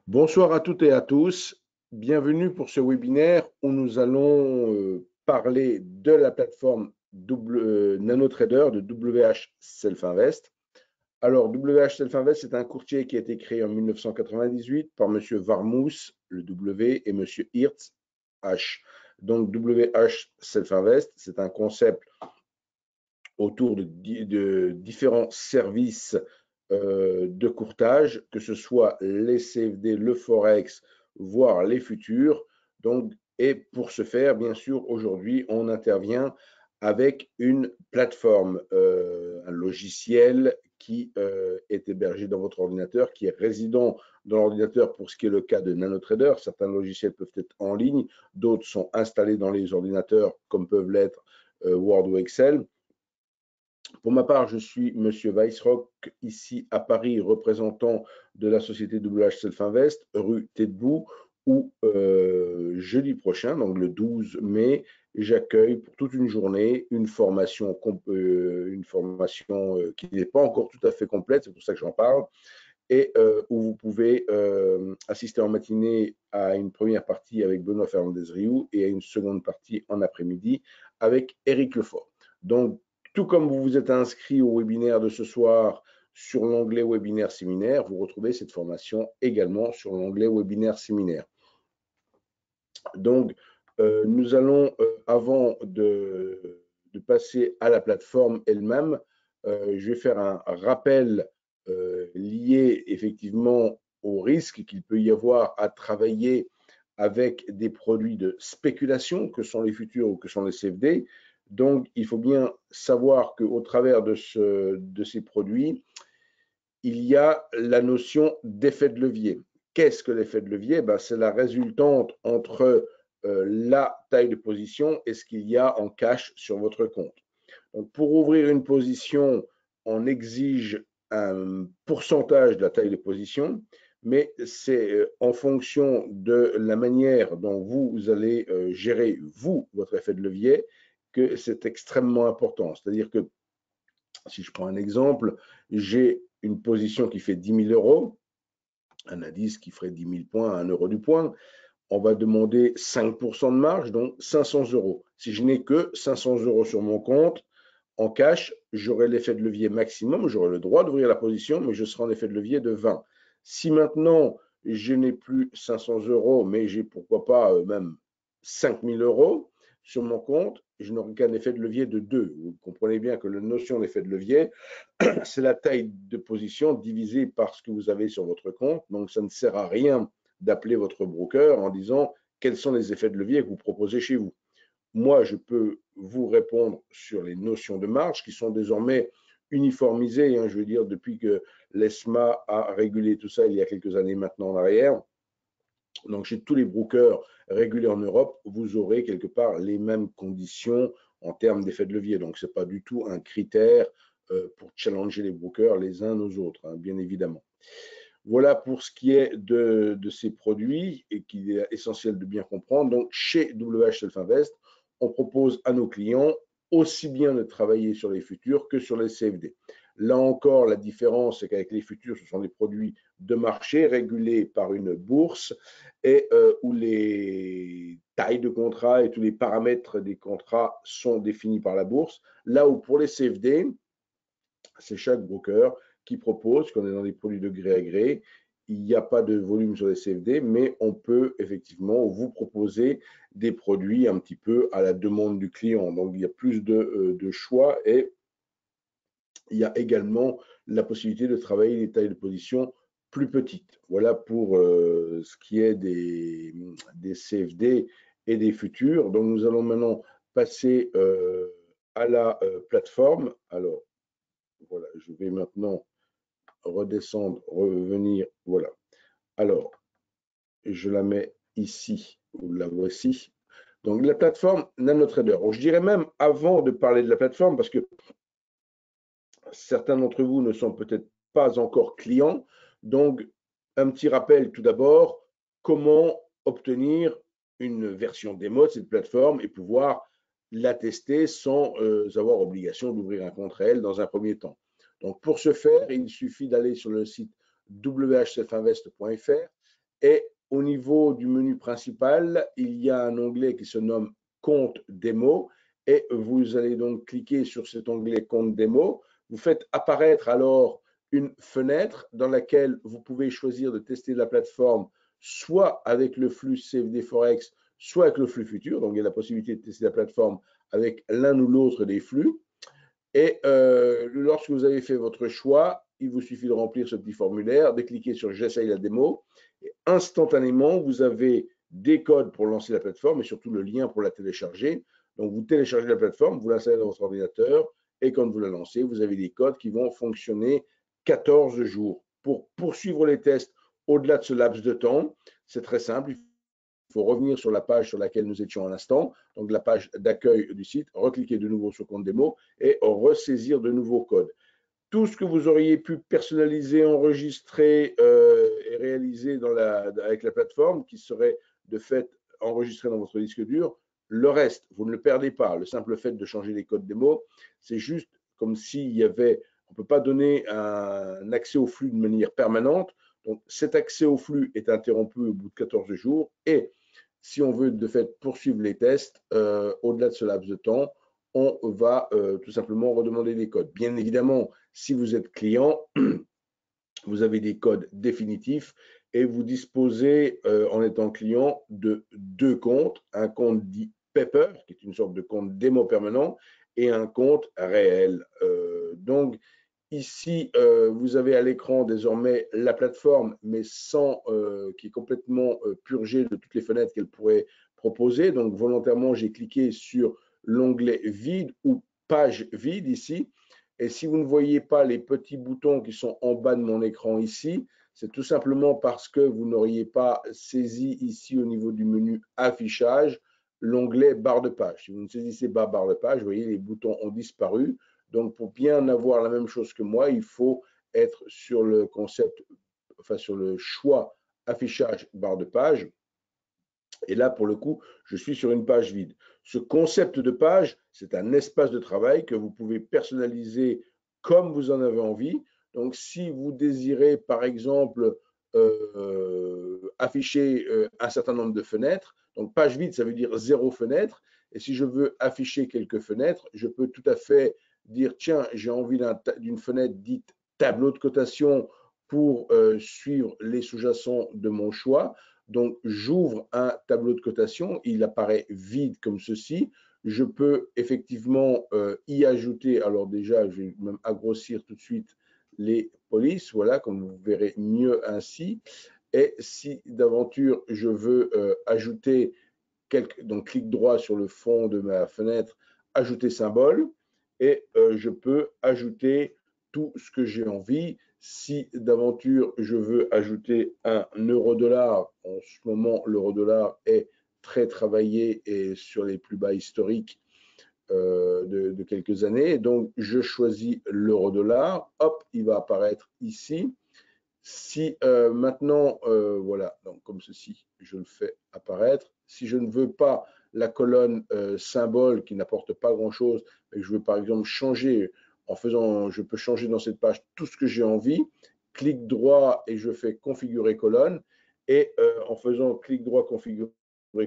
Bonsoir à toutes et à tous. Bienvenue pour ce webinaire où nous allons parler de la plateforme NanoTrader de WH Self Invest. Alors, WH Self Invest, c'est un courtier qui a été créé en 1998 par M. Varmous, le W, et M. Hirtz, H. Donc, WH Self Invest, c'est un concept autour de différents services de courtage, que ce soit les CFD, le Forex, voire les futurs. Donc, et pour ce faire, bien sûr, aujourd'hui, on intervient avec une plateforme, un logiciel qui est hébergé dans votre ordinateur, qui est résident dans l'ordinateur pour ce qui est le cas de NanoTrader. Certains logiciels peuvent être en ligne, d'autres sont installés dans les ordinateurs, comme peuvent l'être Word ou Excel. Pour ma part, je suis Monsieur Weissrock, ici à Paris, représentant de la société WH Self Invest, rue Tétbou, où jeudi prochain, donc le 12 mai, j'accueille pour toute une journée une formation qui n'est pas encore tout à fait complète, c'est pour ça que j'en parle, et où vous pouvez assister en matinée à une première partie avec Benoît Fernandez-Rioux et à une seconde partie en après-midi avec Éric Lefort. Donc, tout comme vous vous êtes inscrit au webinaire de ce soir sur l'onglet webinaire séminaire, vous retrouvez cette formation également sur l'onglet webinaire séminaire. Donc, nous allons, avant de passer à la plateforme elle-même, je vais faire un rappel lié effectivement au risque qu'il peut y avoir à travailler avec des produits de spéculation, que sont les futurs ou que sont les CFD. Donc, il faut bien savoir qu'au travers de ces produits, il y a la notion d'effet de levier. Qu'est-ce que l'effet de levier? C'est la résultante entre la taille de position et ce qu'il y a en cash sur votre compte. Donc, pour ouvrir une position, on exige un pourcentage de la taille de position, mais c'est en fonction de la manière dont vous allez gérer, vous, votre effet de levier, que c'est extrêmement important. C'est-à-dire que, si je prends un exemple, j'ai une position qui fait 10 000 euros, un indice qui ferait 10 000 points à 1 euro du point. On va demander 5% de marge, donc 500 euros. Si je n'ai que 500 euros sur mon compte, en cash, j'aurai l'effet de levier maximum, j'aurai le droit d'ouvrir la position, mais je serai en effet de levier de 20. Si maintenant, je n'ai plus 500 euros, mais j'ai pourquoi pas même 5 000 euros sur mon compte, je n'aurai qu'un effet de levier de 2. Vous comprenez bien que la notion d'effet de levier, c'est la taille de position divisée par ce que vous avez sur votre compte. Donc, ça ne sert à rien d'appeler votre broker en disant quels sont les effets de levier que vous proposez chez vous. Moi, je peux vous répondre sur les notions de marge qui sont désormais uniformisées, je veux dire, depuis que l'ESMA a régulé tout ça il y a quelques années maintenant en arrière. Donc, chez tous les brokers régulés en Europe, vous aurez quelque part les mêmes conditions en termes d'effet de levier. Donc, ce n'est pas du tout un critère pour challenger les brokers les uns aux autres, bien évidemment. Voilà pour ce qui est de ces produits et qu'il est essentiel de bien comprendre. Donc, chez WH Self Invest, on propose à nos clients aussi bien de travailler sur les futurs que sur les CFD. Là encore, la différence, c'est qu'avec les futurs, ce sont des produits de marché régulés par une bourse et où les tailles de contrats et tous les paramètres des contrats sont définis par la bourse. Là où pour les CFD, c'est chaque broker qui propose, qu'on est dans des produits de gré à gré, il n'y a pas de volume sur les CFD, mais on peut effectivement vous proposer des produits un petit peu à la demande du client. Donc, il y a plus de choix et il y a également la possibilité de travailler des tailles de position plus petites. Voilà pour ce qui est des CFD et des futurs. Donc, nous allons maintenant passer à la plateforme. Alors, voilà, je vais maintenant redescendre, revenir, voilà. Alors, je la mets ici, vous la voici. Donc, la plateforme NanoTrader. Je dirais même, avant de parler de la plateforme, parce que certains d'entre vous ne sont peut-être pas encore clients, donc un petit rappel tout d'abord, comment obtenir une version démo de cette plateforme et pouvoir la tester sans avoir obligation d'ouvrir un compte réel dans un premier temps. Donc, pour ce faire, il suffit d'aller sur le site whselfinvest.fr Et au niveau du menu principal, il y a un onglet qui se nomme Compte démo et vous allez donc cliquer sur cet onglet Compte démo. Vous faites apparaître alors une fenêtre dans laquelle vous pouvez choisir de tester la plateforme soit avec le flux CFD Forex, soit avec le flux futur. Donc, il y a la possibilité de tester la plateforme avec l'un ou l'autre des flux. Et lorsque vous avez fait votre choix, il vous suffit de remplir ce petit formulaire, de cliquer sur J'essaye la démo. Et instantanément, vous avez des codes pour lancer la plateforme et surtout le lien pour la télécharger. Donc, vous téléchargez la plateforme, vous l'installez dans votre ordinateur et quand vous la lancez, vous avez des codes qui vont fonctionner 14 jours. Pour poursuivre les tests au-delà de ce laps de temps, c'est très simple. Il faut revenir sur la page sur laquelle nous étions à l'instant, donc la page d'accueil du site, recliquer de nouveau sur compte démo et ressaisir de nouveaux codes. Tout ce que vous auriez pu personnaliser, enregistrer et réaliser avec la plateforme, qui serait de fait enregistré dans votre disque dur, le reste, vous ne le perdez pas. Le simple fait de changer les codes démo, c'est juste comme s'il y avait, on ne peut pas donner un accès au flux de manière permanente. Donc cet accès au flux est interrompu au bout de 14 jours et si on veut de fait poursuivre les tests, au-delà de ce laps de temps, on va tout simplement redemander des codes. Bien évidemment, si vous êtes client, vous avez des codes définitifs et vous disposez, en étant client, de deux comptes. Un compte dit Pepper, qui est une sorte de compte démo permanent, et un compte réel. Donc, ici, vous avez à l'écran désormais la plateforme, mais sans, qui est complètement purgée de toutes les fenêtres qu'elle pourrait proposer. Donc, volontairement, j'ai cliqué sur l'onglet vide ou page vide ici. Et si vous ne voyez pas les petits boutons qui sont en bas de mon écran ici, c'est tout simplement parce que vous n'auriez pas saisi ici au niveau du menu affichage l'onglet barre de page. Si vous ne saisissez pas barre de page, vous voyez les boutons ont disparu. Donc pour bien avoir la même chose que moi, il faut être sur le concept, enfin sur le choix affichage barre de page. Et là, pour le coup, je suis sur une page vide. Ce concept de page, c'est un espace de travail que vous pouvez personnaliser comme vous en avez envie. Donc, si vous désirez, par exemple, afficher un certain nombre de fenêtres, donc page vide, ça veut dire zéro fenêtre. Et si je veux afficher quelques fenêtres, je peux tout à fait dire, tiens, j'ai envie d'une fenêtre dite tableau de cotation pour suivre les sous-jacents de mon choix. Donc, j'ouvre un tableau de cotation, il apparaît vide comme ceci. Je peux effectivement y ajouter, alors déjà, je vais même grossir tout de suite les polices, voilà, comme vous verrez mieux ainsi. Et si d'aventure je veux ajouter, donc clic droit sur le fond de ma fenêtre, ajouter symbole, et je peux ajouter tout ce que j'ai envie. Si d'aventure je veux ajouter un euro-dollar, en ce moment l'euro-dollar est très travaillé et sur les plus bas historiques de quelques années. Donc je choisis l'euro-dollar, hop, il va apparaître ici. Si maintenant, voilà, donc comme ceci, je le fais apparaître. Si je ne veux pas la colonne symbole qui n'apporte pas grand-chose, mais que je veux par exemple changer, je peux changer dans cette page tout ce que j'ai envie. Clic droit et je fais configurer colonne. Et en faisant clic droit configurer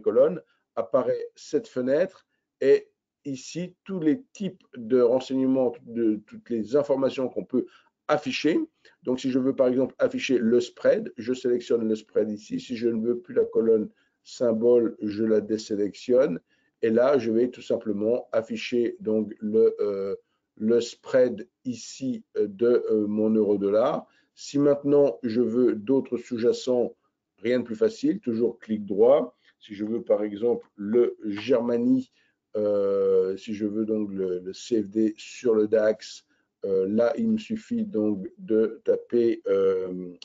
colonne, apparaît cette fenêtre et ici tous les types de renseignements, de toutes les informations qu'on peut afficher. Donc, si je veux par exemple afficher le spread, je sélectionne le spread ici. Si je ne veux plus la colonne symbole, je la désélectionne. Et là, je vais tout simplement afficher donc le spread ici de mon euro-dollar. Si maintenant je veux d'autres sous-jacents, rien de plus facile, toujours clic droit. Si je veux par exemple le Germany, si je veux donc le CFD sur le DAX, là, il me suffit donc de taper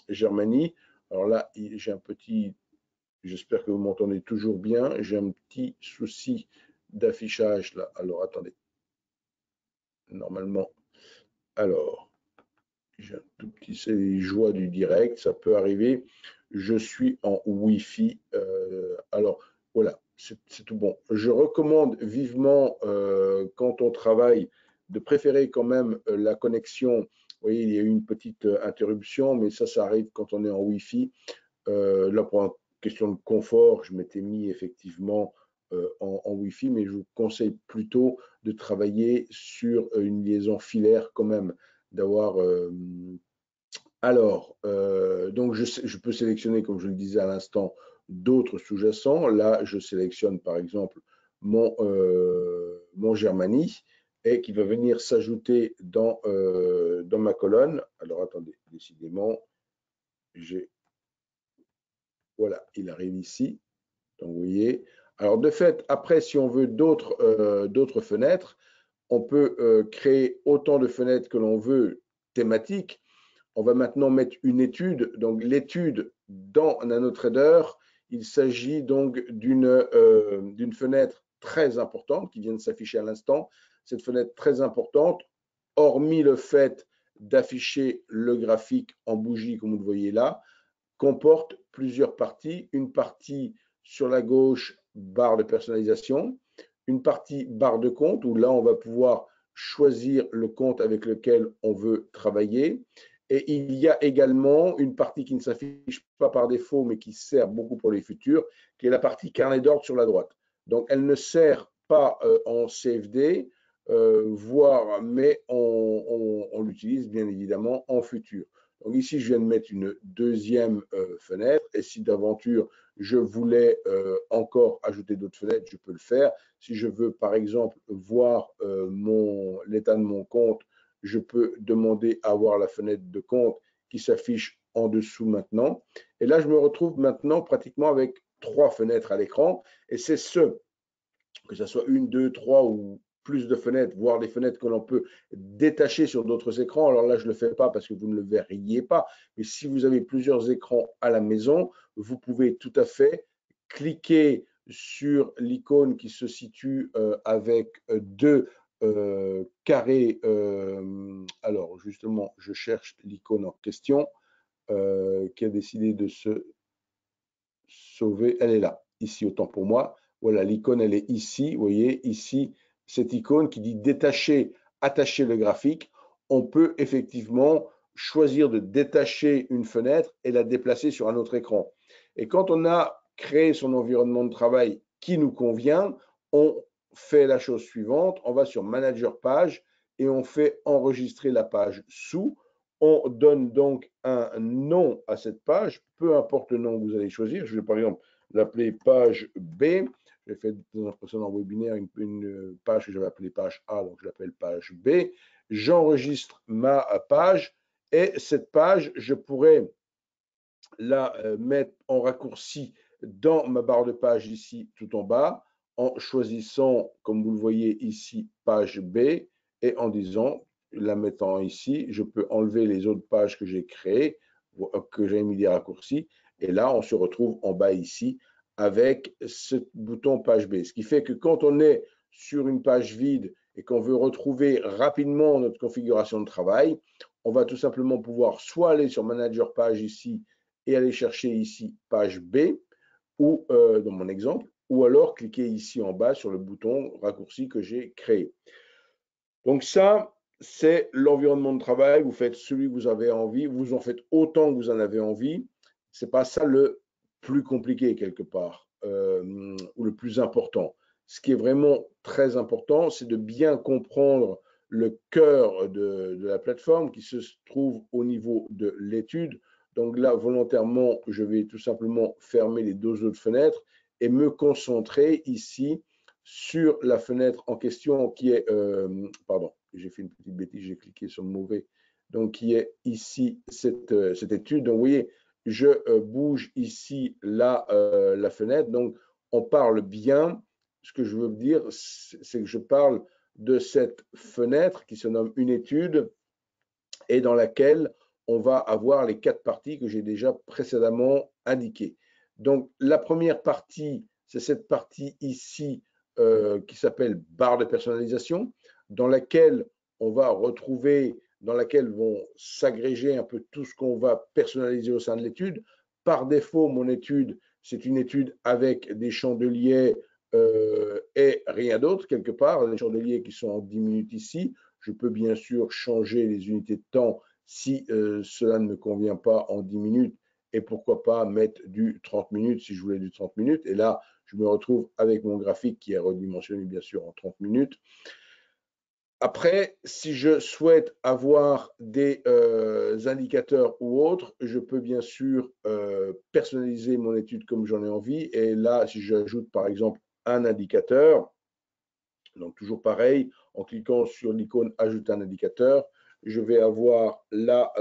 Germany. Alors là, j'ai un petit, j'espère que vous m'entendez toujours bien, j'ai un petit souci d'affichage là. Alors attendez, normalement, alors, j'ai un tout petit, c'est les joies du direct, ça peut arriver. Je suis en Wi-Fi. Alors voilà, c'est tout bon. Je recommande vivement quand on travaille de préférer quand même la connexion. Vous voyez, il y a eu une petite interruption, mais ça arrive quand on est en Wi-Fi. Là, pour une question de confort, je m'étais mis effectivement en Wi-Fi, mais je vous conseille plutôt de travailler sur une liaison filaire quand même, d'avoir donc je peux sélectionner, comme je le disais à l'instant, d'autres sous-jacents. Là, je sélectionne par exemple mon Germany et qui va venir s'ajouter dans ma colonne. Alors attendez, décidément, voilà, il arrive ici. Donc vous voyez. Alors de fait, après, si on veut d'autres fenêtres, on peut créer autant de fenêtres que l'on veut thématiques. On va maintenant mettre une étude. Donc, l'étude dans NanoTrader, il s'agit donc d'une fenêtre très importante qui vient de s'afficher à l'instant. Cette fenêtre très importante, hormis le fait d'afficher le graphique en bougie, comme vous le voyez là, comporte plusieurs parties. Une partie sur la gauche, barre de personnalisation, une partie barre de compte, où là, on va pouvoir choisir le compte avec lequel on veut travailler. Et il y a également une partie qui ne s'affiche pas par défaut, mais qui sert beaucoup pour les futurs, qui est la partie carnet d'ordre sur la droite. Donc, elle ne sert pas en CFD, voire, mais on l'utilise bien évidemment en futur. Donc ici, je viens de mettre une deuxième fenêtre. Et si d'aventure, je voulais encore ajouter d'autres fenêtres, je peux le faire. Si je veux, par exemple, voir l'état de mon compte, je peux demander à voir la fenêtre de compte qui s'affiche en dessous maintenant. Et là, je me retrouve maintenant pratiquement avec 3 fenêtres à l'écran. Et c'est que ce soit une, deux, trois ou plus de fenêtres, voire des fenêtres que l'on peut détacher sur d'autres écrans. Alors là, je ne le fais pas parce que vous ne le verriez pas. Mais si vous avez plusieurs écrans à la maison, vous pouvez tout à fait cliquer sur l'icône qui se situe avec deux carrés. Alors justement, je cherche l'icône en question qui a décidé de se sauver. Elle est là, ici, autant pour moi. Voilà, l'icône, elle est ici. Vous voyez, ici, cette icône qui dit détacher, attacher le graphique. On peut effectivement choisir de détacher une fenêtre et la déplacer sur un autre écran. Et quand on a créé son environnement de travail qui nous convient, on fait la chose suivante. On va sur Manager Page et on fait enregistrer la page sous. On donne donc un nom à cette page, peu importe le nom que vous allez choisir. Je vais par exemple l'appeler page B. J'ai fait dans un précédent webinaire une page que j'avais appelée page A, donc je l'appelle page B. J'enregistre ma page et cette page, je pourrais la mettre en raccourci dans ma barre de page ici tout en bas en choisissant, comme vous le voyez ici, page B et en disant la mettant ici, je peux enlever les autres pages que j'ai créées, que j'ai mis des raccourcis, et là, on se retrouve en bas ici avec ce bouton page B. Ce qui fait que quand on est sur une page vide et qu'on veut retrouver rapidement notre configuration de travail, on va tout simplement pouvoir soit aller sur Manager Page ici et aller chercher ici page B, ou dans mon exemple, ou alors cliquer ici en bas sur le bouton raccourci que j'ai créé. Donc ça, c'est l'environnement de travail. Vous faites celui que vous avez envie, vous en faites autant que vous en avez envie. Ce n'est pas ça le plus compliqué quelque part, ou le plus important. Ce qui est vraiment très important, c'est de bien comprendre le cœur de la plateforme qui se trouve au niveau de l'étude. Donc là, volontairement, je vais tout simplement fermer les deux autres fenêtres et me concentrer ici sur la fenêtre en question qui est, pardon, j'ai fait une petite bêtise, j'ai cliqué sur le mauvais, donc qui est ici cette étude. Donc vous voyez, je bouge ici la fenêtre, donc on parle bien. Ce que je veux dire, c'est que je parle de cette fenêtre qui se nomme une étude et dans laquelle on va avoir les 4 parties que j'ai déjà précédemment indiquées. Donc la première partie, c'est cette partie ici qui s'appelle barre de personnalisation, dans laquelle on va retrouver, dans laquelle vont s'agréger un peu tout ce qu'on va personnaliser au sein de l'étude. Par défaut, mon étude, c'est une étude avec des chandeliers et rien d'autre quelque part, les chandeliers qui sont en 10 minutes ici. Je peux bien sûr changer les unités de temps si cela ne me convient pas en 10 minutes et pourquoi pas mettre du 30 minutes si je voulais du 30 minutes. Et là, je me retrouve avec mon graphique qui est redimensionné bien sûr en 30 minutes. Après, si je souhaite avoir des indicateurs ou autres, je peux bien sûr personnaliser mon étude comme j'en ai envie. Et là, si j'ajoute par exemple un indicateur, donc toujours pareil, en cliquant sur l'icône Ajouter un indicateur, je vais avoir là,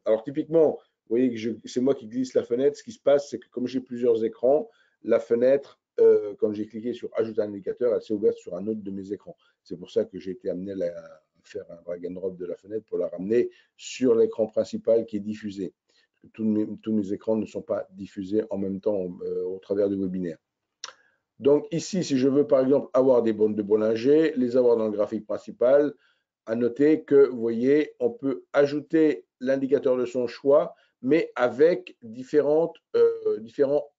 alors typiquement, vous voyez que c'est moi qui glisse la fenêtre. Ce qui se passe, c'est que comme j'ai plusieurs écrans, la fenêtre, quand j'ai cliqué sur Ajouter un indicateur, elle s'est ouverte sur un autre de mes écrans. C'est pour ça que j'ai été amené à faire un drag and drop de la fenêtre pour la ramener sur l'écran principal qui est diffusé. Tous mes écrans ne sont pas diffusés en même temps au travers du webinaire. Donc ici, si je veux par exemple avoir des bandes de Bollinger, les avoir dans le graphique principal, à noter que, vous voyez, on peut ajouter l'indicateur de son choix, mais avec différents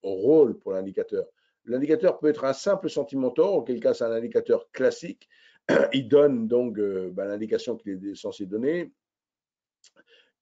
rôles pour l'indicateur. L'indicateur peut être un simple sentimentor, auquel cas c'est un indicateur classique. Il donne donc l'indication qu'il est censé donner.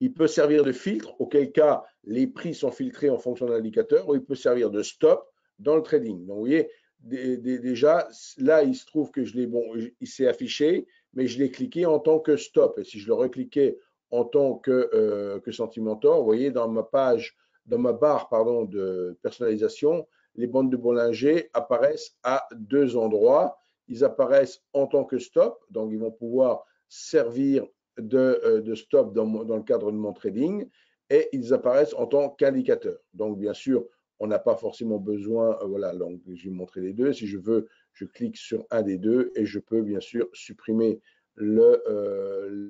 Il peut servir de filtre, auquel cas les prix sont filtrés en fonction de l'indicateur, ou il peut servir de stop dans le trading. Donc, vous voyez, déjà, là, il se trouve que il s'est affiché, mais je l'ai cliqué en tant que stop. Et si je le recliquais en tant que Sentimentor, vous voyez, dans ma barre de personnalisation, les bandes de Bollinger apparaissent à deux endroits. Ils apparaissent en tant que stop, donc ils vont pouvoir servir de stop dans le cadre de mon trading, et ils apparaissent en tant qu'indicateur. Donc, bien sûr, on n'a pas forcément besoin, voilà, donc je vais montrer les deux. Si je veux, je clique sur un des deux et je peux bien sûr supprimer l'un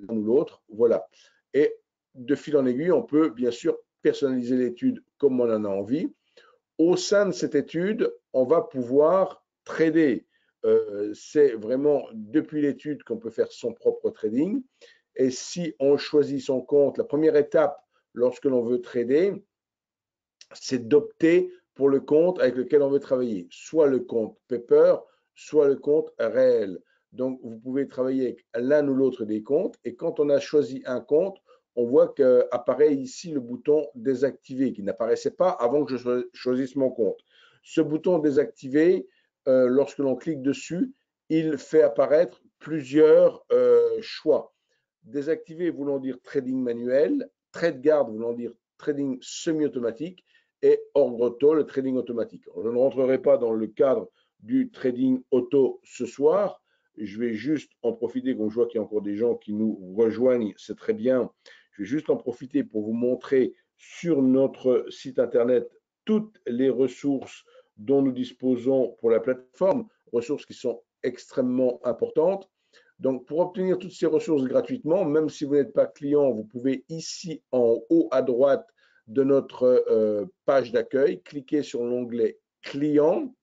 ou l'autre. Voilà. Et de fil en aiguille, on peut bien sûr personnaliser l'étude comme on en a envie. Au sein de cette étude, on va pouvoir trader. C'est vraiment depuis l'étude qu'on peut faire son propre trading. Et si on choisit son compte, la première étape lorsque l'on veut trader, c'est d'opter pour le compte avec lequel on veut travailler, soit le compte Pepper, soit le compte réel. Donc, vous pouvez travailler avec l'un ou l'autre des comptes, et quand on a choisi un compte, on voit qu'apparaît ici le bouton désactiver qui n'apparaissait pas avant que je choisisse mon compte. Ce bouton désactiver, lorsque l'on clique dessus, il fait apparaître plusieurs choix. Désactiver voulant dire trading manuel, trade guard voulant dire trading semi-automatique, et ordre auto, le trading automatique. Je ne rentrerai pas dans le cadre du trading auto ce soir. Je vais juste en profiter, comme je vois qu'il y a encore des gens qui nous rejoignent, c'est très bien. Je vais juste en profiter pour vous montrer sur notre site internet toutes les ressources dont nous disposons pour la plateforme, ressources qui sont extrêmement importantes. Donc, pour obtenir toutes ces ressources gratuitement, même si vous n'êtes pas client, vous pouvez ici en haut à droite de notre page d'accueil, cliquer sur l'onglet client,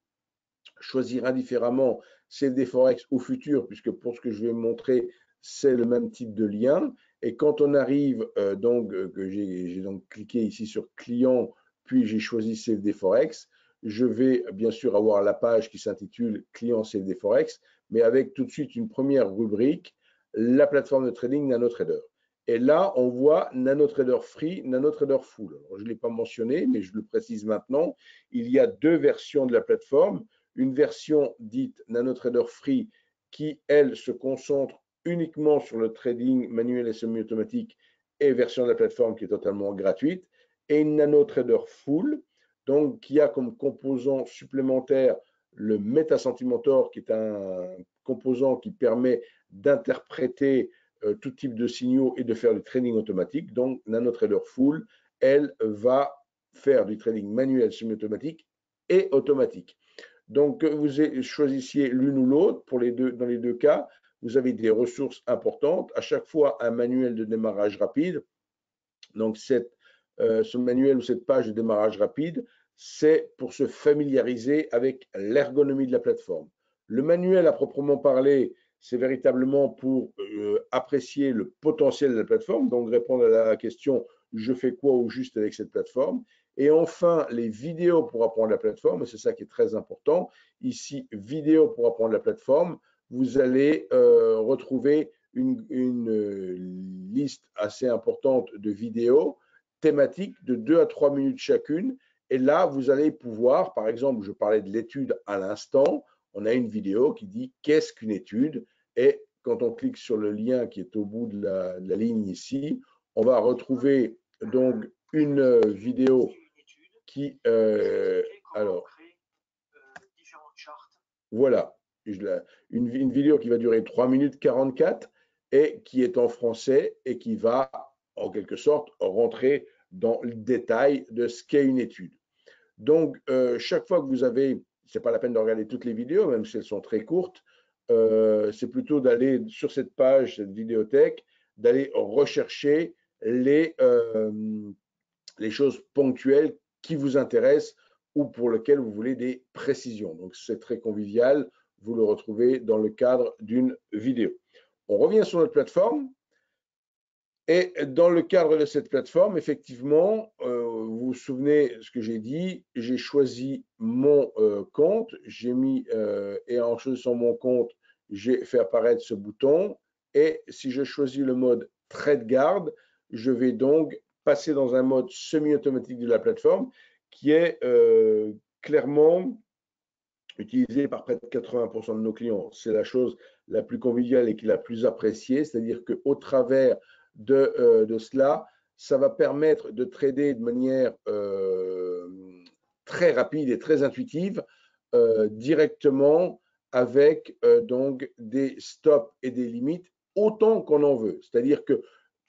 choisir indifféremment CFD Forex ou futur, puisque pour ce que je vais montrer, c'est le même type de lien. Et quand on arrive, j'ai donc cliqué ici sur client, puis j'ai choisi CFD Forex, je vais bien sûr avoir la page qui s'intitule client CFD Forex, mais avec tout de suite une première rubrique, la plateforme de trading NanoTrader. Et là, on voit NanoTrader Free, NanoTrader Full. Alors, je ne l'ai pas mentionné, mais je le précise maintenant. Il y a deux versions de la plateforme. Une version dite NanoTrader Free qui, elle, se concentre uniquement sur le trading manuel et semi-automatique, et version de la plateforme qui est totalement gratuite. Et une NanoTrader Full, donc qui a comme composant supplémentaire le MetaSentimentor, qui est un composant qui permet d'interpréter tout type de signaux et de faire du trading automatique. Donc, NanoTrader Full, elle va faire du trading manuel, semi-automatique et automatique. Donc, vous choisissiez l'une ou l'autre. Dans les deux cas, vous avez des ressources importantes. À chaque fois, un manuel de démarrage rapide. Donc, ce manuel ou cette page de démarrage rapide, c'est pour se familiariser avec l'ergonomie de la plateforme. Le manuel à proprement parler, c'est véritablement pour apprécier le potentiel de la plateforme, donc répondre à la question « je fais quoi au juste avec cette plateforme ?» Et enfin, les vidéos pour apprendre la plateforme, et c'est ça qui est très important. Ici, vidéo pour apprendre la plateforme, vous allez retrouver une liste assez importante de vidéos thématiques de 2 à 3 minutes chacune. Et là, vous allez pouvoir, par exemple, je parlais de l'étude à l'instant, on a une vidéo qui dit qu'est-ce qu'une étude, et quand on clique sur le lien qui est au bout de la ligne ici, on va retrouver donc une vidéo qui, alors, voilà, une vidéo qui va durer 3 minutes 44 et qui est en français et qui va, en quelque sorte, rentrer dans le détail de ce qu'est une étude. Donc, chaque fois que vous avez, ce n'est pas la peine de regarder toutes les vidéos, même si elles sont très courtes, c'est plutôt d'aller sur cette page, cette vidéothèque, d'aller rechercher les choses ponctuelles qui vous intéressent ou pour lesquelles vous voulez des précisions. Donc, c'est très convivial. Vous le retrouvez dans le cadre d'une vidéo. On revient sur notre plateforme. Et dans le cadre de cette plateforme, effectivement, vous vous souvenez ce que j'ai dit, j'ai choisi mon compte, j'ai mis, et en choisissant mon compte, j'ai fait apparaître ce bouton. Et si je choisis le mode TradeGuard, je vais donc passer dans un mode semi-automatique de la plateforme qui est clairement utilisé par près de 80% de nos clients. C'est la chose la plus conviviale et qui est la plus appréciée, c'est-à-dire qu'au travers de cela, ça va permettre de trader de manière très rapide et très intuitive directement avec donc des stops et des limites autant qu'on en veut. C'est-à-dire que,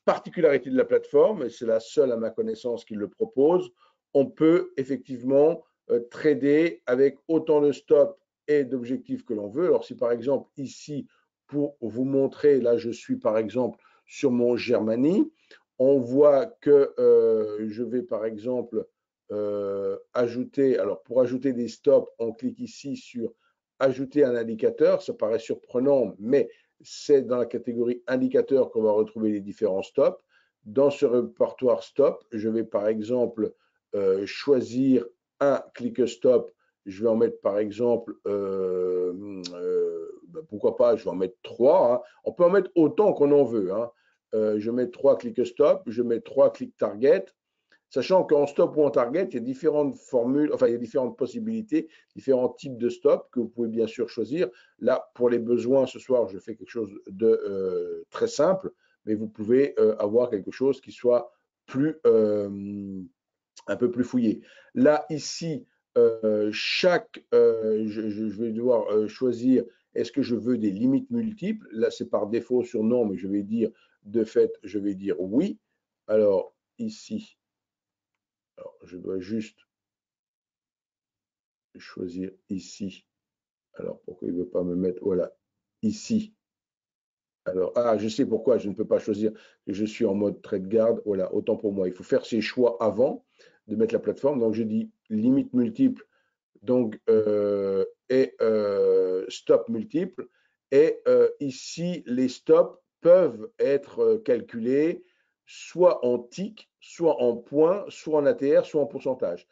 particularité de la plateforme, et c'est la seule à ma connaissance qui le propose, on peut effectivement trader avec autant de stops et d'objectifs que l'on veut. Alors si par exemple ici, pour vous montrer, là je suis par exemple sur mon Germany, on voit que je vais par exemple ajouter, alors pour ajouter des stops, on clique ici sur ajouter un indicateur, ça paraît surprenant, mais c'est dans la catégorie indicateur qu'on va retrouver les différents stops. Dans ce répertoire stop, je vais par exemple choisir un click stop. Je vais en mettre par exemple, pourquoi pas, je vais en mettre 3. Hein. On peut en mettre autant qu'on en veut. Hein. Je mets 3 click stop, je mets 3 click target. Sachant qu'en stop ou en target, il y a différentes formules, enfin, il y a différentes possibilités, différents types de stop que vous pouvez bien sûr choisir. Là, pour les besoins, ce soir, je fais quelque chose de très simple, mais vous pouvez avoir quelque chose qui soit plus, un peu plus fouillé. Là, ici, je vais devoir choisir est-ce que je veux des limites multiples. Là, c'est par défaut sur non, mais je vais dire, de fait, je vais dire oui. Alors, ici, alors, je dois juste choisir ici. Alors, pourquoi il ne veut pas me mettre, voilà, ici. Alors, je sais pourquoi je ne peux pas choisir. Je suis en mode TradeGuard. Voilà, autant pour moi. Il faut faire ses choix avant de mettre la plateforme. Donc, je dis limite multiple donc, et stop multiple. Et ici, les stops peuvent être calculés soit en tick, soit en points, soit en ATR, soit en pourcentage.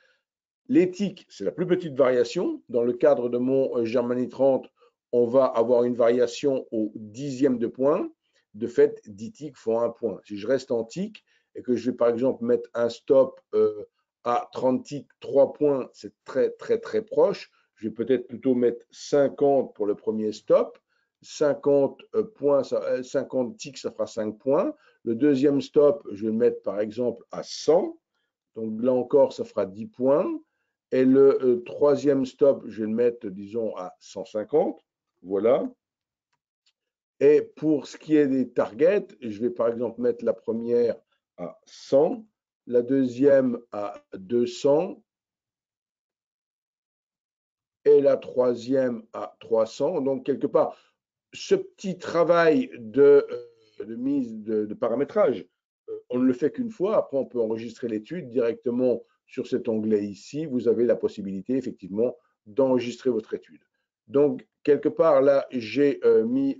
Les ticks, c'est la plus petite variation. Dans le cadre de mon Germany 30, on va avoir une variation au dixième de point. De fait, 10 ticks font un point. Si je reste en tick et que je vais par exemple mettre un stop à 30 ticks, 3 points, c'est très très très proche. Je vais peut-être plutôt mettre 50 pour le premier stop. 50 points, 50 ticks, ça fera 5 points. Le deuxième stop, je vais le mettre par exemple à 100. Donc là encore, ça fera 10 points. Et le troisième stop, je vais le mettre, disons, à 150. Voilà. Et pour ce qui est des targets, je vais par exemple mettre la première à 100, la deuxième à 200 et la troisième à 300. Donc, quelque part, ce petit travail de mise de paramétrage, on ne le fait qu'une fois. Après, on peut enregistrer l'étude directement sur cet onglet ici. Vous avez la possibilité, effectivement, d'enregistrer votre étude. Donc, quelque part, là, j'ai mis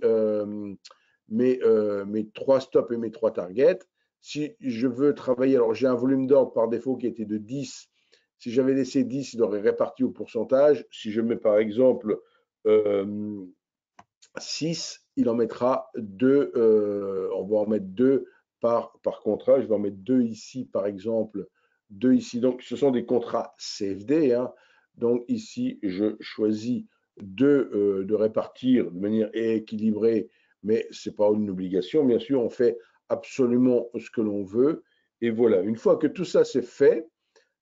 mes 3 stops et mes 3 targets. Si je veux travailler, alors j'ai un volume d'ordre par défaut qui était de 10. Si j'avais laissé 10, il aurait réparti au pourcentage. Si je mets par exemple 6, il en mettra 2, on va en mettre 2 par contrat. Je vais en mettre 2 ici, par exemple, 2 ici. Donc, ce sont des contrats CFD, hein. Donc, ici, je choisis de répartir de manière équilibrée, mais ce n'est pas une obligation. Bien sûr, on fait absolument ce que l'on veut. Et voilà, une fois que tout ça c'est fait,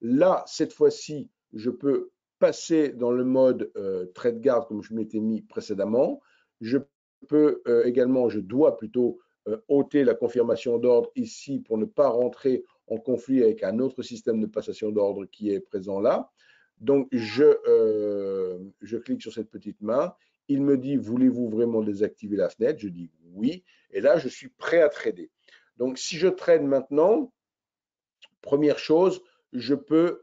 là, cette fois-ci, je peux passer dans le mode trade guard comme je m'étais mis précédemment. Je peux également, je dois plutôt ôter la confirmation d'ordre ici pour ne pas rentrer en conflit avec un autre système de passation d'ordre qui est présent là. Donc, je clique sur cette petite main. Il me dit, voulez-vous vraiment désactiver la fenêtre? Je dis oui. Et là, je suis prêt à trader. Donc, si je trade maintenant, première chose, je peux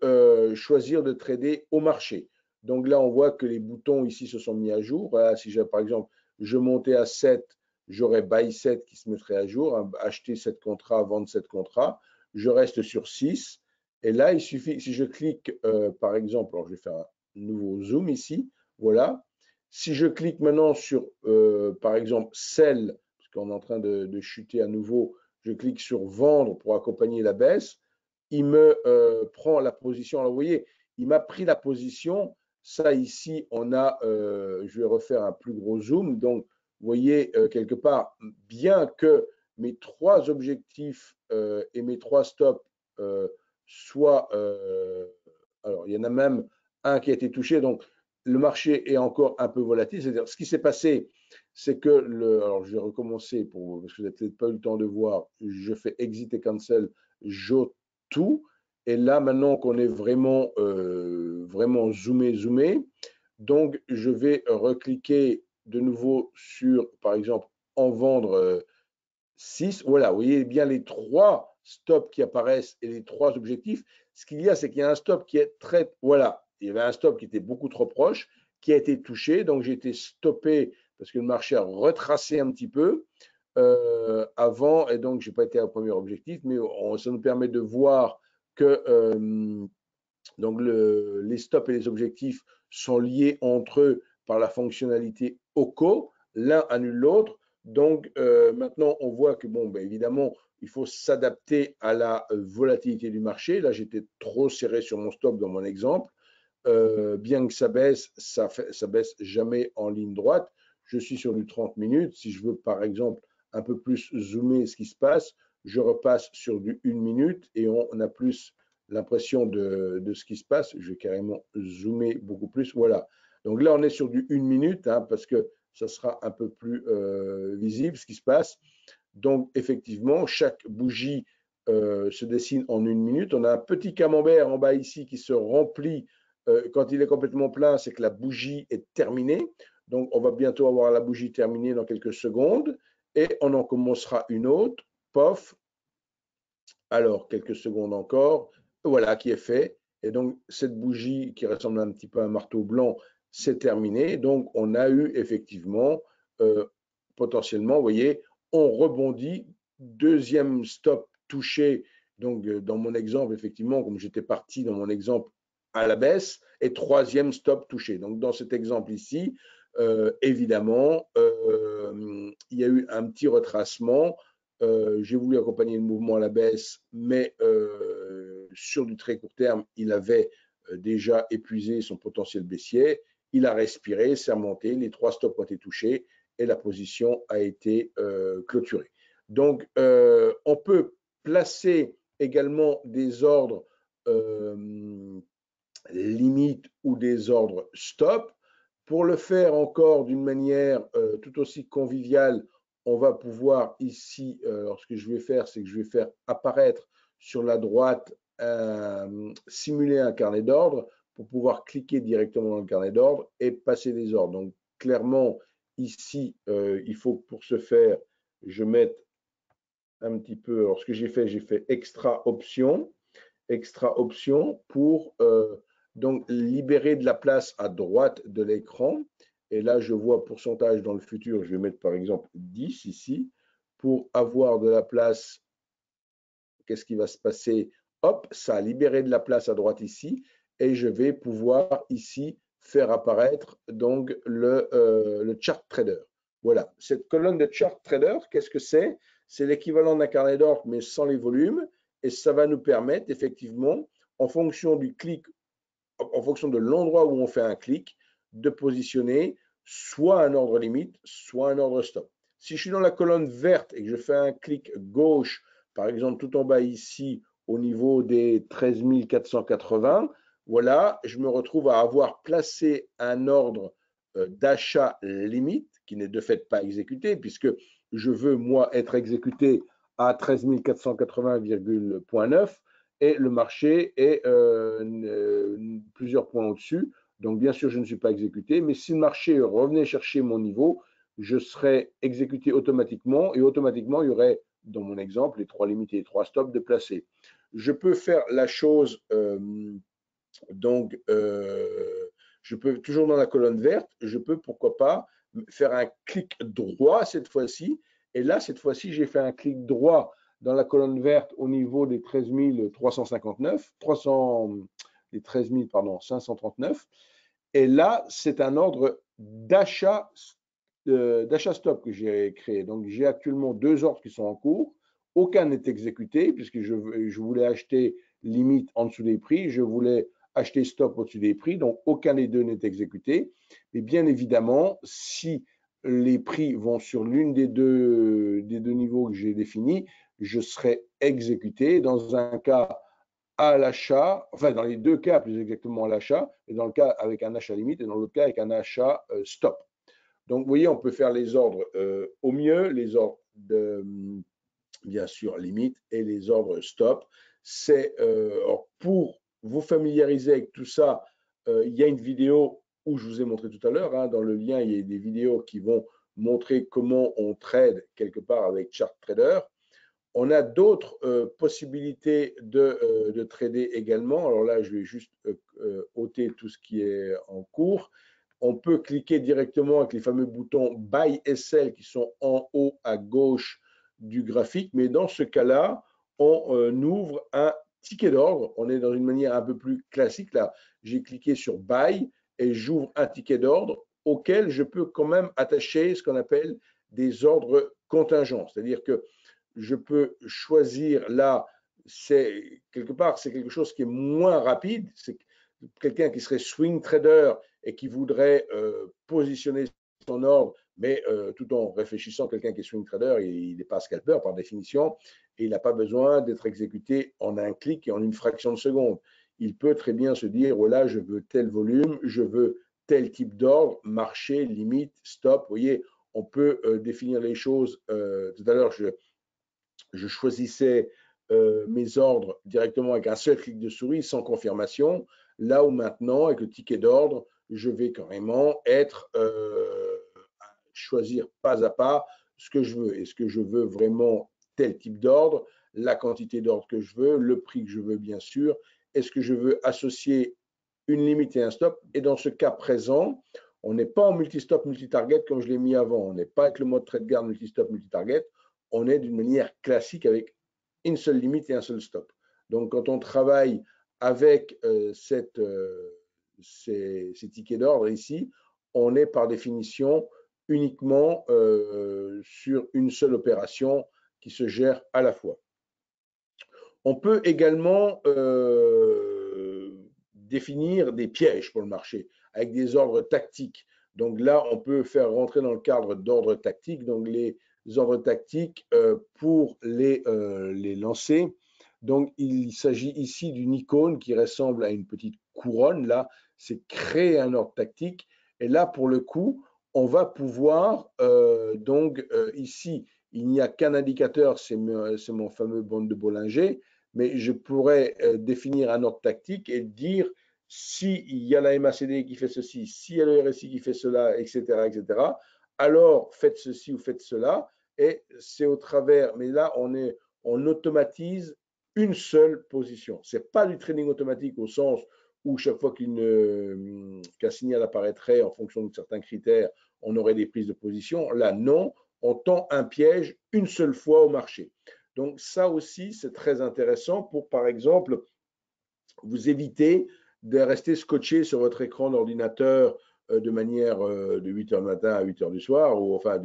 choisir de trader au marché. Donc là, on voit que les boutons ici se sont mis à jour. Voilà, si par exemple, je montais à 7, j'aurais buy 7 qui se mettrait à jour, hein, acheter 7 contrats, vendre 7 contrats. Je reste sur 6. Et là, il suffit, si je clique, par exemple, alors je vais faire un nouveau zoom ici, voilà. Si je clique maintenant sur, par exemple, sell, parce qu'on est en train de chuter à nouveau, je clique sur vendre pour accompagner la baisse, il me prend la position. Alors, vous voyez, il m'a pris la position. Ça, ici, on a, je vais refaire un plus gros zoom. Donc, vous voyez, quelque part, bien que mes 3 objectifs et mes 3 stops soient, alors, il y en a même un qui a été touché. Donc, le marché est encore un peu volatile. C'est-à-dire, ce qui s'est passé, c'est que alors je vais recommencer parce que vous n'avez peut-être pas eu le temps de voir. Je fais exit et cancel, j'ôte tout. Et là, maintenant qu'on est vraiment, vraiment zoomé, donc je vais recliquer de nouveau sur, par exemple, en vendre 6. Voilà, vous voyez bien les 3 stops qui apparaissent et les 3 objectifs. Ce qu'il y a, c'est qu'il y a un stop qui est très, voilà, il y avait un stop qui était beaucoup trop proche, qui a été touché, donc j'ai été stoppé parce que le marché a retracé un petit peu avant, et donc je n'ai pas été au premier objectif, mais ça nous permet de voir que donc les stops et les objectifs sont liés entre eux par la fonctionnalité OCO, l'un annule l'autre. Donc maintenant, on voit que, bon, ben, évidemment, il faut s'adapter à la volatilité du marché. Là, j'étais trop serré sur mon stop dans mon exemple. Bien que ça baisse, ça baisse jamais en ligne droite. Je suis sur du 30 minutes. Si je veux, par exemple, un peu plus zoomer ce qui se passe, je repasse sur du 1 minute et on a plus l'impression de ce qui se passe. Je vais carrément zoomer beaucoup plus. Voilà. Donc là, on est sur du 1 minute hein, parce que ça sera un peu plus visible ce qui se passe. Donc, effectivement, chaque bougie se dessine en 1 minute. On a un petit camembert en bas ici qui se remplit quand il est complètement plein, c'est que la bougie est terminée. Donc, on va bientôt avoir la bougie terminée dans quelques secondes et on en commencera une autre. Pof. Alors, quelques secondes encore. Voilà, qui est fait. Et donc, cette bougie qui ressemble un petit peu à un marteau blanc, c'est terminé. Donc, on a eu effectivement, potentiellement, vous voyez, on rebondit. Deuxième stop touché. Donc, dans mon exemple, effectivement, comme j'étais parti dans mon exemple à la baisse, et troisième stop touché. Donc, dans cet exemple ici, évidemment, il y a eu un petit retracement. J'ai voulu accompagner le mouvement à la baisse, mais sur du très court terme, il avait déjà épuisé son potentiel baissier. Il a respiré, c'est remonté, les 3 stops ont été touchés et la position a été clôturée. Donc, on peut placer également des ordres limites ou des ordres stop. Pour le faire encore d'une manière tout aussi conviviale, on va pouvoir ici, alors ce que je vais faire, c'est que je vais faire apparaître sur la droite, simuler un carnet d'ordre pour pouvoir cliquer directement dans le carnet d'ordre et passer des ordres. Donc clairement, ici, il faut pour ce faire, je mette un petit peu, alors ce que j'ai fait extra option pour donc libérer de la place à droite de l'écran. Et là, je vois pourcentage dans le futur. Je vais mettre par exemple 10 ici pour avoir de la place. Qu'est-ce qui va se passer? Hop, ça a libéré de la place à droite ici. Et je vais pouvoir ici faire apparaître donc le chart trader. Voilà, cette colonne de chart trader, qu'est-ce que c'est? C'est l'équivalent d'un carnet d'ordre, mais sans les volumes. Et ça va nous permettre, effectivement, en fonction du clic, en fonction de l'endroit où on fait un clic, de positionner soit un ordre limite, soit un ordre stop. Si je suis dans la colonne verte et que je fais un clic gauche, par exemple tout en bas ici, au niveau des 13 480, voilà, je me retrouve à avoir placé un ordre d'achat limite qui n'est de fait pas exécuté, puisque je veux, moi, être exécuté à 13 480,9 et le marché est plusieurs points au-dessus. Donc, bien sûr, je ne suis pas exécuté, mais si le marché revenait chercher mon niveau, je serais exécuté automatiquement et automatiquement, il y aurait, dans mon exemple, les 3 limites et les 3 stops de placer. Je peux faire la chose, donc, je peux, toujours dans la colonne verte, je peux, pourquoi pas, faire un clic droit cette fois-ci. Et là, cette fois-ci, j'ai fait un clic droit dans la colonne verte au niveau des 13 359, les 13 000, pardon, 539. Et là, c'est un ordre d'achat stop que j'ai créé. Donc, j'ai actuellement 2 ordres qui sont en cours. Aucun n'est exécuté puisque je voulais acheter limite en dessous des prix. Je voulais acheter stop au-dessus des prix. Donc, aucun des deux n'est exécuté. Mais bien évidemment, si les prix vont sur l'une des deux niveaux que j'ai définis, je serai exécuté. Dans un cas, à l'achat, enfin dans les deux cas plus exactement à l'achat, et dans le cas avec un achat limite et dans l'autre cas avec un achat stop. Donc vous voyez, on peut faire les ordres au mieux, les ordres de bien sûr limite et les ordres stop. C'est pour vous familiariser avec tout ça, il y a une vidéo où je vous ai montré tout à l'heure, hein, dans le lien il y a des vidéos qui vont montrer comment on trade quelque part avec ChartTrader. On a d'autres possibilités de trader également. Alors là, je vais juste ôter tout ce qui est en cours. On peut cliquer directement avec les fameux boutons Buy et Sell qui sont en haut à gauche du graphique. Mais dans ce cas-là, on ouvre un ticket d'ordre. On est dans une manière un peu plus classique. Là, j'ai cliqué sur Buy et j'ouvre un ticket d'ordre auquel je peux quand même attacher ce qu'on appelle des ordres contingents. C'est-à-dire que je peux choisir là, c'est quelque part, c'est quelque chose qui est moins rapide. C'est quelqu'un qui serait swing trader et qui voudrait positionner son ordre, mais tout en réfléchissant, quelqu'un qui est swing trader, il n'est pas scalper par définition, et il n'a pas besoin d'être exécuté en un clic et en une fraction de seconde. Il peut très bien se dire, voilà, je veux tel volume, je veux tel type d'ordre, marché, limite, stop. Vous voyez, on peut définir les choses. Tout à l'heure, je choisissais mes ordres directement avec un seul clic de souris sans confirmation, là où maintenant, avec le ticket d'ordre, je vais carrément être choisir pas à pas ce que je veux. Est-ce que je veux vraiment tel type d'ordre, la quantité d'ordre que je veux, le prix que je veux bien sûr, est-ce que je veux associer une limite et un stop? Et dans ce cas présent, on n'est pas en multi-stop, multi-target comme je l'ai mis avant. On n'est pas avec le mode trade guard multi-stop, multi-target. On est d'une manière classique avec une seule limite et un seul stop. Donc, quand on travaille avec ces tickets d'ordre ici, on est par définition uniquement sur une seule opération qui se gère à la fois. On peut également définir des pièges pour le marché avec des ordres tactiques. Donc là, on peut faire rentrer dans le cadre d'ordres tactiques. Donc les ordres tactiques pour les lancer. Donc il s'agit ici d'une icône qui ressemble à une petite couronne. Là, c'est créer un ordre tactique. Et là, pour le coup, on va pouvoir ici, il n'y a qu'un indicateur, c'est mon fameux bande de Bollinger, mais je pourrais définir un ordre tactique et dire s'il y a la MACD qui fait ceci, s'il y a le RSI qui fait cela, etc., etc., alors faites ceci ou faites cela, et c'est au travers, mais là on automatise une seule position. Ce n'est pas du trading automatique au sens où chaque fois qu'un signal apparaîtrait en fonction de certains critères, on aurait des prises de position. Là, non, on tend un piège une seule fois au marché. Donc ça aussi, c'est très intéressant pour, par exemple, vous éviter de rester scotché sur votre écran d'ordinateur de manière de 8 h du matin à 8 h du soir, ou enfin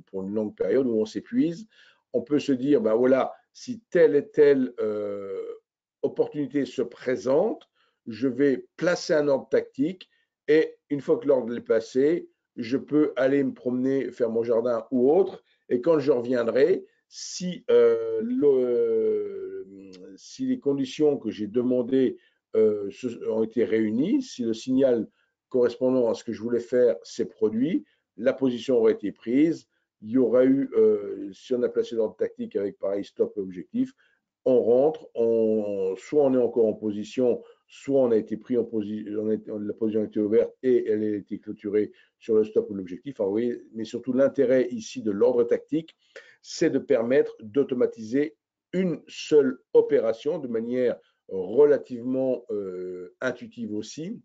pour une longue période où on s'épuise. on peut se dire, ben voilà, si telle et telle opportunité se présente, je vais placer un ordre tactique et une fois que l'ordre est placé, je peux aller me promener, faire mon jardin ou autre. Et quand je reviendrai, si les conditions que j'ai demandées ont été réunies, si le signal correspondant à ce que je voulais faire s'est produit, la position aurait été prise. Il y aura eu, si on a placé l'ordre tactique avec pareil stop et objectif, on rentre, soit on est encore en position, soit on a été pris en position, la position a été ouverte et elle a été clôturée sur le stop ou l'objectif. Enfin, oui, mais surtout l'intérêt ici de l'ordre tactique, c'est de permettre d'automatiser une seule opération de manière relativement intuitive aussi.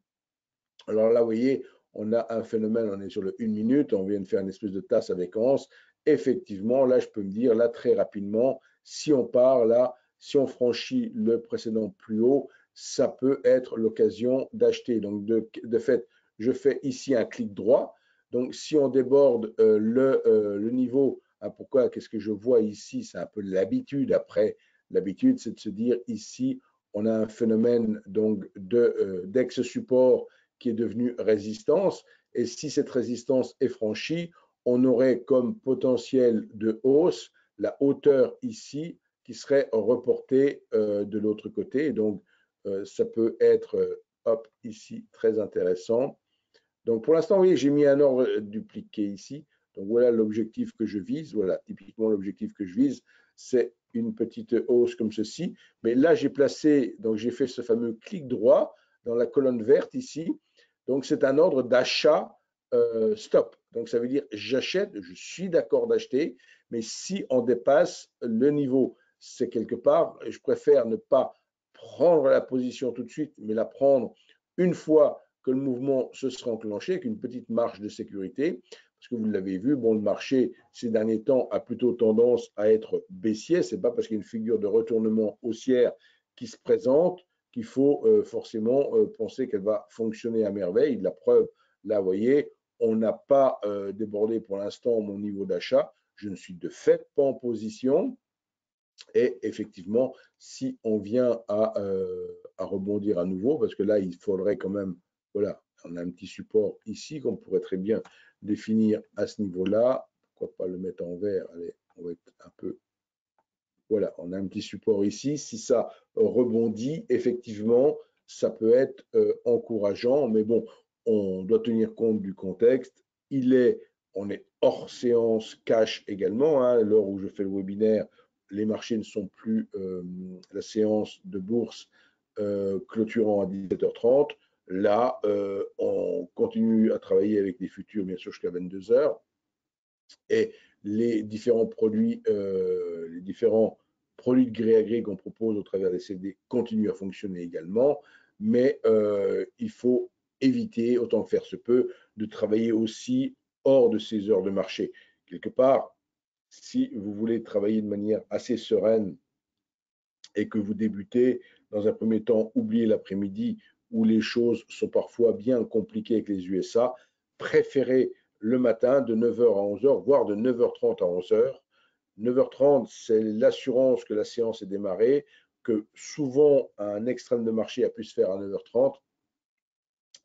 Alors là, vous voyez, on a un phénomène, on est sur le 1 minute, on vient de faire une espèce de tasse avec Hans. Effectivement, là, je peux me dire, là, très rapidement, si on part là, si on franchit le précédent plus haut, ça peut être l'occasion d'acheter. Donc, de fait, je fais ici un clic droit. Donc, si on déborde le niveau, hein, pourquoi, qu'est-ce que je vois ici? C'est un peu l'habitude. Après, l'habitude, c'est de se dire ici, on a un phénomène donc d'ex-support qui est devenu résistance. Et si cette résistance est franchie, on aurait comme potentiel de hausse la hauteur ici qui serait reportée de l'autre côté. Et donc, ça peut être, hop, ici, très intéressant. Donc, pour l'instant, oui, j'ai mis un ordre dupliqué ici. Donc, voilà l'objectif que je vise. Voilà, typiquement, l'objectif que je vise, c'est une petite hausse comme ceci. Mais là, j'ai placé, donc j'ai fait ce fameux clic droit dans la colonne verte ici. Donc, c'est un ordre d'achat stop. Donc, ça veut dire j'achète, je suis d'accord d'acheter, mais si on dépasse le niveau, c'est quelque part, je préfère ne pas prendre la position tout de suite, mais la prendre une fois que le mouvement se sera enclenché avec une petite marge de sécurité. Parce que vous l'avez vu, bon, le marché ces derniers temps a plutôt tendance à être baissier. Ce n'est pas parce qu'il y a une figure de retournement haussière qui se présente qu'il faut forcément penser qu'elle va fonctionner à merveille. La preuve, là, vous voyez, on n'a pas débordé pour l'instant mon niveau d'achat. Je ne suis de fait pas en position. Et effectivement, si on vient à rebondir à nouveau, parce que là, il faudrait quand même, voilà, on a un petit support ici qu'on pourrait très bien définir à ce niveau-là. Pourquoi pas le mettre en vert? Allez, on va être un peu, voilà, on a un petit support ici. Si ça rebondit, effectivement, ça peut être encourageant, mais bon, on doit tenir compte du contexte. On est hors séance cash également, hein, l'heure où je fais le webinaire, les marchés ne sont plus la séance de bourse clôturant à 17h30. Là, on continue à travailler avec des futurs, bien sûr, jusqu'à 22h. Et les différents produits de gré à gré qu'on propose au travers des CD continuent à fonctionner également. Mais il faut éviter, autant que faire se peut, de travailler aussi hors de ces heures de marché. Quelque part, si vous voulez travailler de manière assez sereine et que vous débutez, dans un premier temps, oubliez l'après-midi où les choses sont parfois bien compliquées avec les USA, préférez le matin de 9h à 11h, voire de 9h30 à 11h. 9h30, c'est l'assurance que la séance est démarrée, que souvent un extrême de marché a pu se faire à 9h30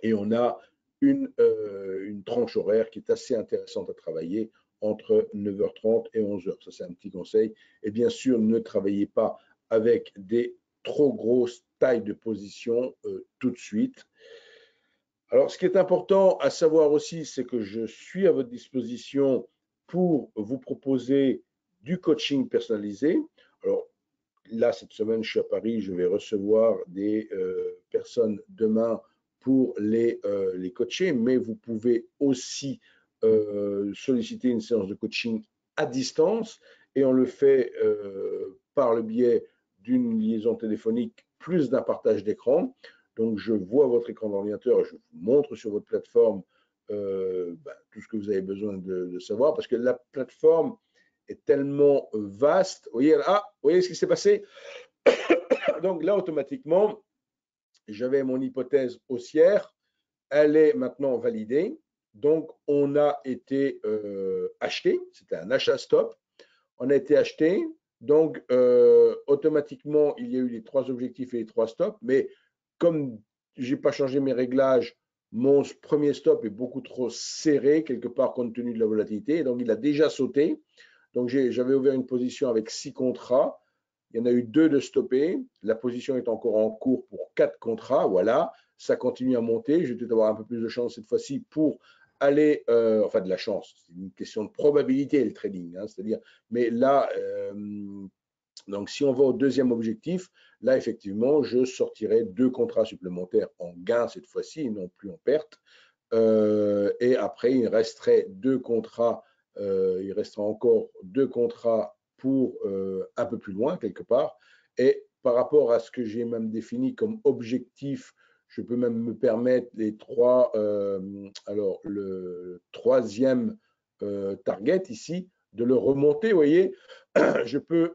et on a une tranche horaire qui est assez intéressante à travailler entre 9h30 et 11h. Ça, c'est un petit conseil. Et bien sûr, ne travaillez pas avec des trop grosses tailles de position tout de suite. Alors, ce qui est important à savoir aussi, c'est que je suis à votre disposition pour vous proposer du coaching personnalisé. Alors, là, cette semaine, je suis à Paris, je vais recevoir des personnes demain pour les coacher, mais vous pouvez aussi solliciter une séance de coaching à distance et on le fait par le biais d'une liaison téléphonique plus d'un partage d'écran. Donc, je vois votre écran d'ordinateur, je vous montre sur votre plateforme tout ce que vous avez besoin de savoir parce que la plateforme est tellement vaste. Vous voyez ce qui s'est passé? Donc là, automatiquement, j'avais mon hypothèse haussière. Elle est maintenant validée. Donc, on a été acheté. C'était un achat stop. on a été acheté. Donc, automatiquement, il y a eu les 3 objectifs et les 3 stops. Mais comme je n'ai pas changé mes réglages, mon premier stop est beaucoup trop serré, quelque part, compte tenu de la volatilité. Donc, il a déjà sauté. Donc, j'avais ouvert une position avec 6 contrats. Il y en a eu 2 de stoppés. La position est encore en cours pour 4 contrats. Voilà, ça continue à monter. Je vais peut-être avoir un peu plus de chance cette fois-ci pour aller, enfin de la chance, c'est une question de probabilité le trading, hein, c'est-à-dire, mais là, donc si on va au deuxième objectif, là effectivement, je sortirai 2 contrats supplémentaires en gain cette fois-ci, et non plus en perte. Et après, il resterait 2 contrats, il restera encore 2 contrats pour un peu plus loin quelque part. Et par rapport à ce que j'ai même défini comme objectif, je peux même me permettre les 3, alors le troisième target ici, de le remonter, vous voyez, je peux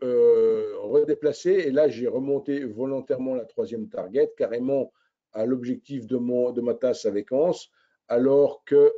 redéplacer et là j'ai remonté volontairement la troisième target carrément à l'objectif de ma tasse avec Anse, alors que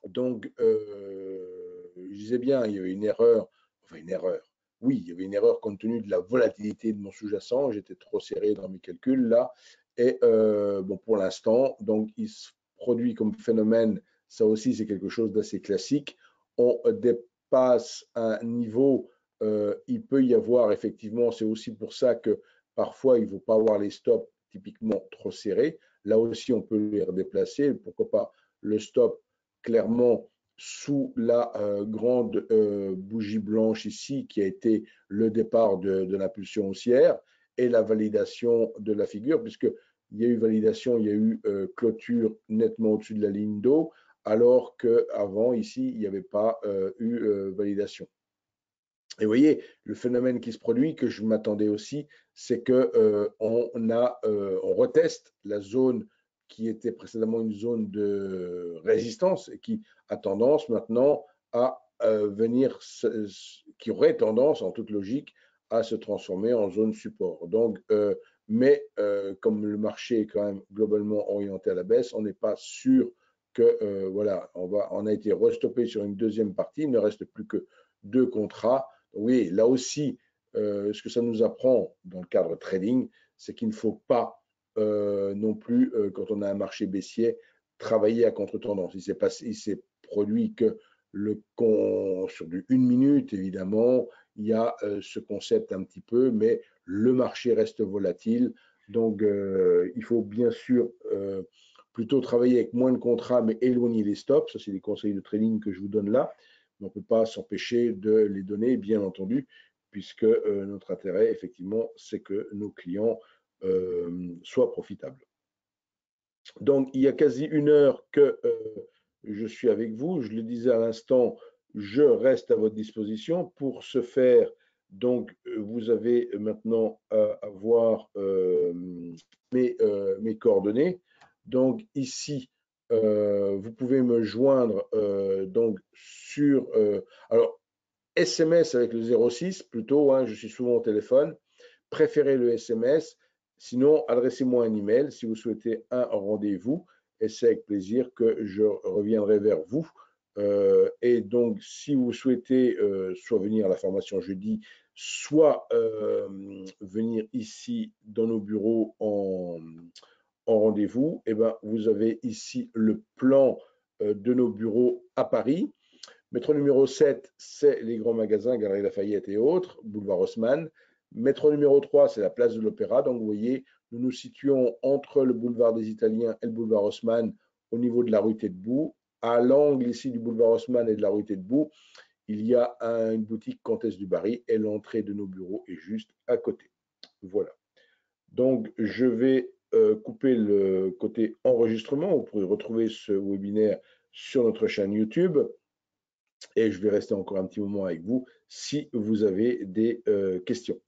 donc je disais bien, il y avait une erreur, enfin une erreur. Oui, il y avait une erreur compte tenu de la volatilité de mon sous-jacent. J'étais trop serré dans mes calculs là. Et bon, pour l'instant, donc il se produit comme phénomène, ça aussi c'est quelque chose d'assez classique. On dépasse un niveau, il peut y avoir effectivement, c'est aussi pour ça que parfois il ne faut pas avoir les stops typiquement trop serrés. Là aussi, on peut les redéplacer. Pourquoi pas le stop clairement sous la grande bougie blanche ici, qui a été le départ de l'impulsion haussière, et la validation de la figure, puisqu'il y a eu validation, il y a eu clôture nettement au-dessus de la ligne d'eau, alors qu'avant, ici, il n'y avait pas eu validation. Et vous voyez, le phénomène qui se produit, que je m'attendais aussi, c'est qu'on on reteste la zone qui était précédemment une zone de résistance et qui a tendance maintenant à venir, qui aurait tendance, en toute logique, à se transformer en zone support. Donc, mais comme le marché est quand même globalement orienté à la baisse, on n'est pas sûr que, voilà, on a été restoppé sur une deuxième partie, il ne reste plus que 2 contrats. Oui, là aussi, ce que ça nous apprend dans le cadre trading, c'est qu'il ne faut pas non plus, quand on a un marché baissier, travailler à contre-tendance. Il s'est produit que sur du 1 minute, évidemment, il y a ce concept un petit peu, mais le marché reste volatile. Donc, il faut bien sûr plutôt travailler avec moins de contrats, mais éloigner les stops. Ça, c'est des conseils de trading que je vous donne là. On ne peut pas s'empêcher de les donner, bien entendu, puisque notre intérêt, effectivement, c'est que nos clients soient profitables. Donc, il y a quasi 1 heure que je suis avec vous. Je le disais à l'instant, je reste à votre disposition. Pour ce faire, donc, vous avez maintenant à avoir mes coordonnées. Donc, ici, vous pouvez me joindre donc sur alors SMS avec le 06 plutôt, hein, je suis souvent au téléphone. Préférez le SMS. Sinon, adressez-moi un email si vous souhaitez un rendez-vous et c'est avec plaisir que je reviendrai vers vous. Et donc, si vous souhaitez soit venir à la formation jeudi, soit venir ici dans nos bureaux en rendez-vous, eh ben, vous avez ici le plan de nos bureaux à Paris. Métro numéro 7, c'est les grands magasins, Galerie Lafayette et autres, boulevard Haussmann. Métro numéro 3, c'est la place de l'Opéra. Donc, vous voyez, nous nous situons entre le boulevard des Italiens et le boulevard Haussmann au niveau de la rue Tête-Bout. À l'angle ici du boulevard Haussmann et de la rue Tête-Bout, il y a une boutique Comtesse du Barry et l'entrée de nos bureaux est juste à côté. Voilà. Donc, je vais couper le côté enregistrement. Vous pourrez retrouver ce webinaire sur notre chaîne YouTube. Et je vais rester encore un petit moment avec vous si vous avez des questions.